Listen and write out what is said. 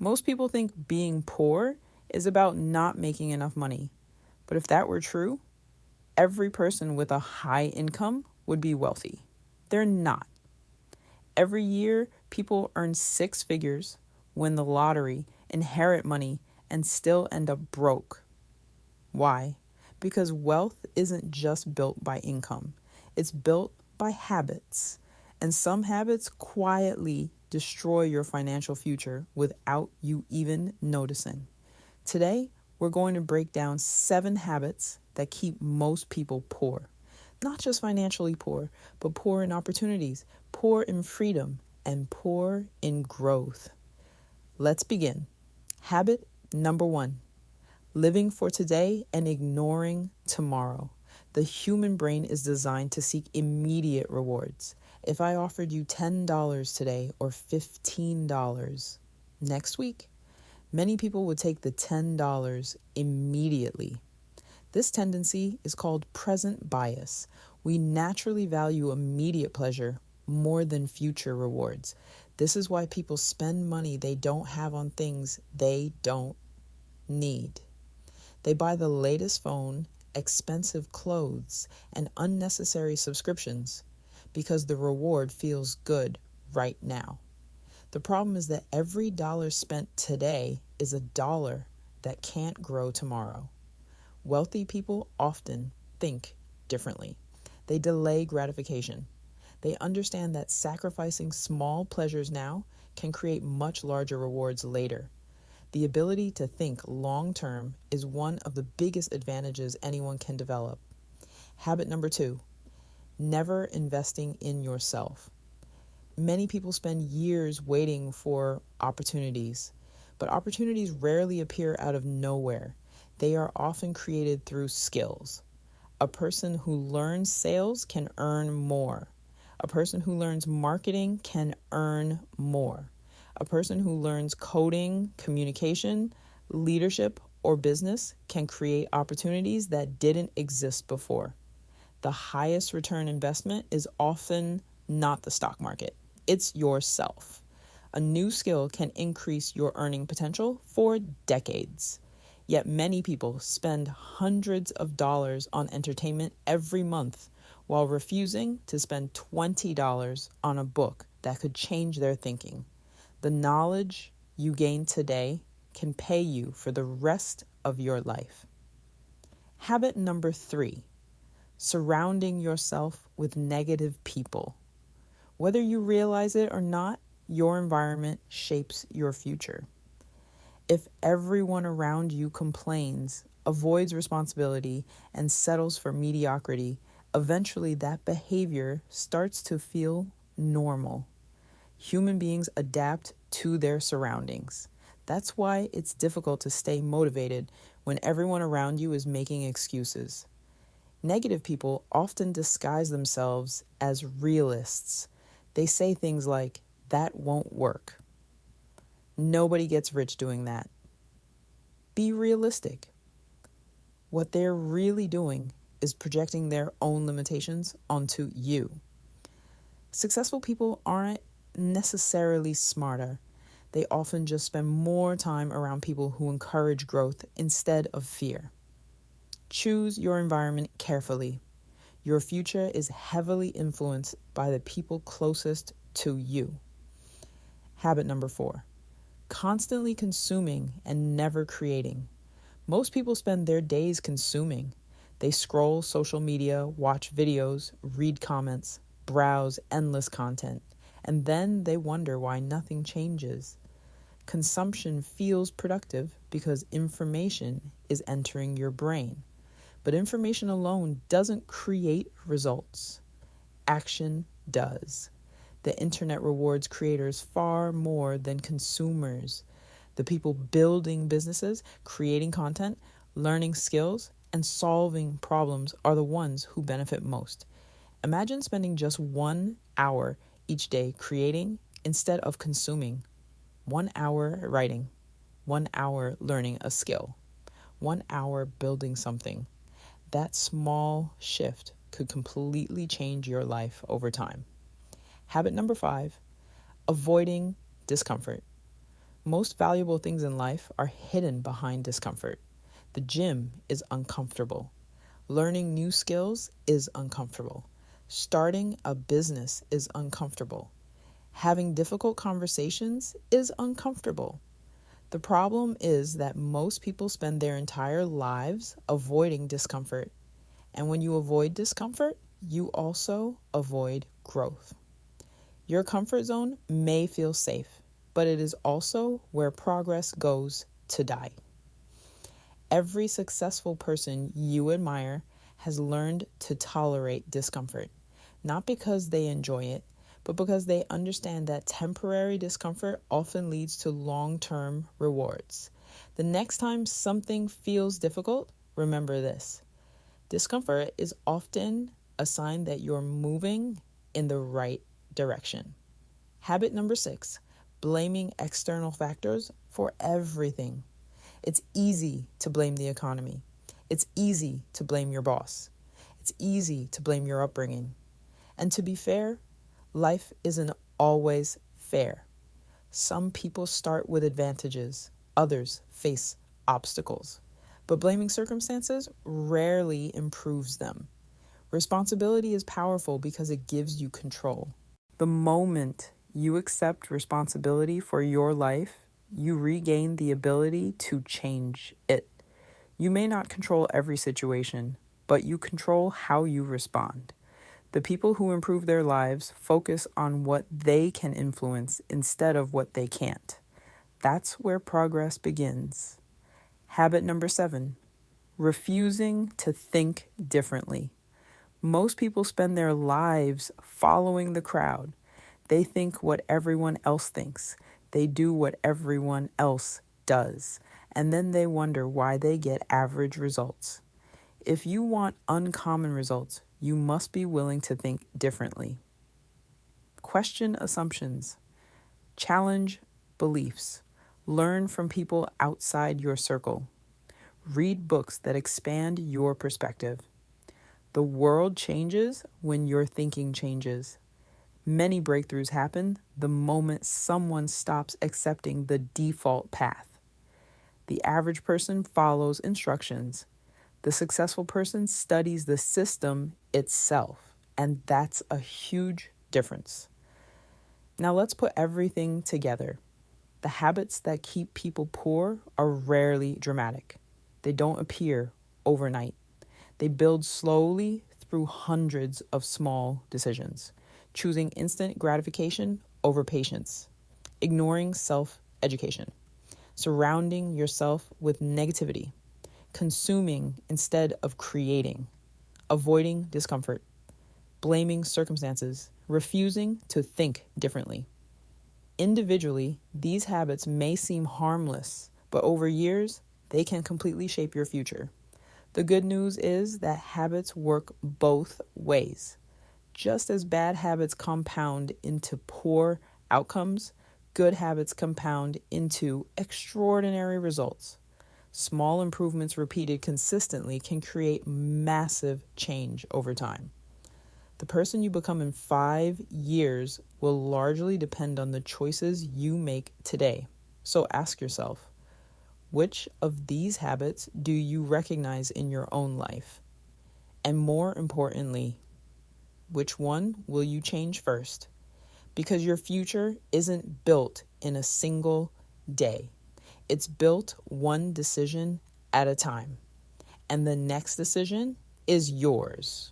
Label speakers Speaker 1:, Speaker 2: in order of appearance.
Speaker 1: Most people think being poor is about not making enough money. But if that were true, every person with a high income would be wealthy. They're not. Every year, people earn six figures, win the lottery, inherit money, and still end up broke. Why? Because wealth isn't just built by income. It's built by habits. And some habits quietly destroy your financial future without you even noticing. Today, we're going to break down 7 habits that keep most people poor. Not just financially poor, but poor in opportunities, poor in freedom, and poor in growth. Let's begin. Habit number 1, living for today and ignoring tomorrow. The human brain is designed to seek immediate rewards. If I offered you $10 today or $15 next week, many people would take the $10 immediately. This tendency is called present bias. We naturally value immediate pleasure more than future rewards. This is why people spend money they don't have on things they don't need. They buy the latest phone, expensive clothes, and unnecessary subscriptions because the reward feels good right now. The problem is that every dollar spent today is a dollar that can't grow tomorrow. Wealthy people often think differently. They delay gratification. They understand that sacrificing small pleasures now can create much larger rewards later. The ability to think long-term is one of the biggest advantages anyone can develop. Habit number 2, never investing in yourself. Many people spend years waiting for opportunities, but opportunities rarely appear out of nowhere. They are often created through skills. A person who learns sales can earn more. A person who learns marketing can earn more. A person who learns coding, communication, leadership, or business can create opportunities that didn't exist before. The highest return investment is often not the stock market. It's yourself. A new skill can increase your earning potential for decades. Yet many people spend hundreds of dollars on entertainment every month while refusing to spend $20 on a book that could change their thinking. The knowledge you gain today can pay you for the rest of your life. Habit number 3, surrounding yourself with negative people. Whether you realize it or not, your environment shapes your future. If everyone around you complains, avoids responsibility, and settles for mediocrity, eventually that behavior starts to feel normal. Human beings adapt to their surroundings. That's why it's difficult to stay motivated when everyone around you is making excuses. Negative people often disguise themselves as realists. They say things like, "That won't work. Nobody gets rich doing that." Be realistic. What they're really doing is projecting their own limitations onto you. Successful people aren't necessarily smarter. They often just spend more time around people who encourage growth instead of fear. Choose your environment carefully. Your future is heavily influenced by the people closest to you. Habit number 4, constantly consuming and never creating. Most people spend their days consuming. They scroll social media, watch videos, read comments, browse endless content, and then they wonder why nothing changes. Consumption feels productive because information is entering your brain. But information alone doesn't create results. Action does. The internet rewards creators far more than consumers. The people building businesses, creating content, learning skills, and solving problems are the ones who benefit most. Imagine spending just 1 hour each day creating instead of consuming. 1 hour writing, 1 hour learning a skill, 1 hour building something. That small shift could completely change your life over time. Habit number 5, avoiding discomfort. Most valuable things in life are hidden behind discomfort. The gym is uncomfortable. Learning new skills is uncomfortable. Starting a business is uncomfortable. Having difficult conversations is uncomfortable. The problem is that most people spend their entire lives avoiding discomfort. And when you avoid discomfort, you also avoid growth. Your comfort zone may feel safe, but it is also where progress goes to die. Every successful person you admire has learned to tolerate discomfort, not because they enjoy it, but because they understand that temporary discomfort often leads to long-term rewards. The next time something feels difficult, remember this. Discomfort is often a sign that you're moving in the right direction. Habit number 6, blaming external factors for everything. It's easy to blame the economy. It's easy to blame your boss. It's easy to blame your upbringing. And to be fair, life isn't always fair. Some people start with advantages, others face obstacles. But blaming circumstances rarely improves them. Responsibility is powerful because it gives you control. The moment you accept responsibility for your life, you regain the ability to change it. You may not control every situation, but you control how you respond. The people who improve their lives focus on what they can influence instead of what they can't. That's where progress begins. Habit number 7, refusing to think differently. Most people spend their lives following the crowd. They think what everyone else thinks. They do what everyone else does. And then they wonder why they get average results. If you want uncommon results, you must be willing to think differently. Question assumptions. Challenge beliefs. Learn from people outside your circle. Read books that expand your perspective. The world changes when your thinking changes. Many breakthroughs happen the moment someone stops accepting the default path. The average person follows instructions. The successful person studies the system itself, and that's a huge difference. Now let's put everything together. The habits that keep people poor are rarely dramatic. They don't appear overnight. They build slowly through hundreds of small decisions. Choosing instant gratification over patience, ignoring self-education, surrounding yourself with negativity, consuming instead of creating, avoiding discomfort, blaming circumstances, refusing to think differently. Individually, these habits may seem harmless, but over years, they can completely shape your future. The good news is that habits work both ways. Just as bad habits compound into poor outcomes, good habits compound into extraordinary results. Small improvements repeated consistently can create massive change over time. The person you become in 5 years will largely depend on the choices you make today. So ask yourself, which of these habits do you recognize in your own life? And more importantly, which one will you change first? Because your future isn't built in a single day. It's built one decision at a time. And the next decision is yours.